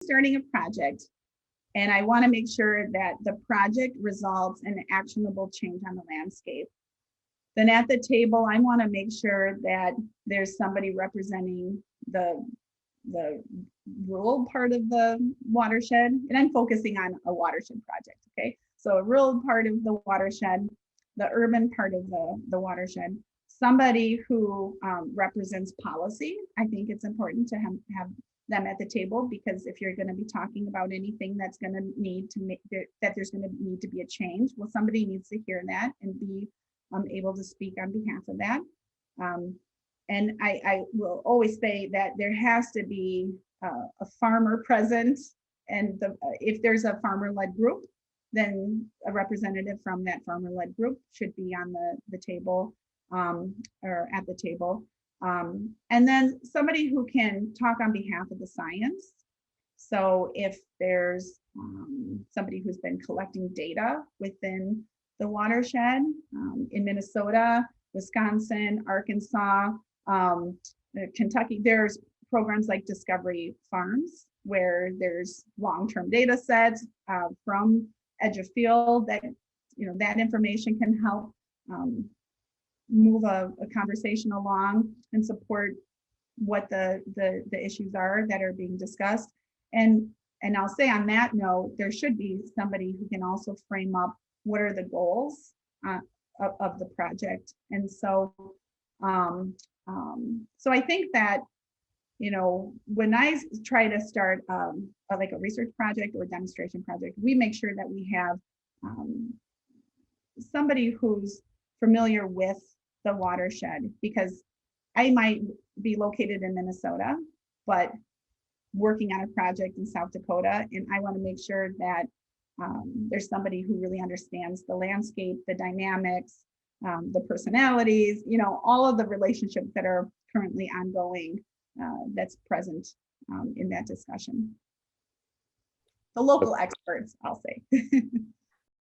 starting a project and I want to make sure that the project results in actionable change on the landscape, then at the table, I want to make sure that there's somebody representing the rural part of the watershed, and I'm focusing on a watershed project, okay? So a rural part of the watershed, the urban part of the watershed, somebody who represents policy. I think it's important to have them at the table, because if you're going to be talking about anything that's going to need to make that there's going to need to be a change, well, somebody needs to hear that and be able to speak on behalf of that. And I will always say that there has to be a farmer present, and if there's a farmer-led group, then a representative from that farmer-led group should be on the table or at the table. And then somebody who can talk on behalf of the science. So if there's somebody who's been collecting data within the watershed in Minnesota, Wisconsin, Arkansas, Kentucky, there's programs like Discovery Farms where there's long-term data sets from edge of field that, that information can help move a conversation along and support what the issues are that are being discussed. And I'll say on that note, there should be somebody who can also frame up what are the goals of the project. And so so I think that, when I try to start like a research project or a demonstration project, we make sure that we have somebody who's familiar with the watershed, because I might be located in Minnesota, but working on a project in South Dakota, and I want to make sure that there's somebody who really understands the landscape, the dynamics, the personalities, all of the relationships that are currently ongoing that's present in that discussion. The local experts, I'll say.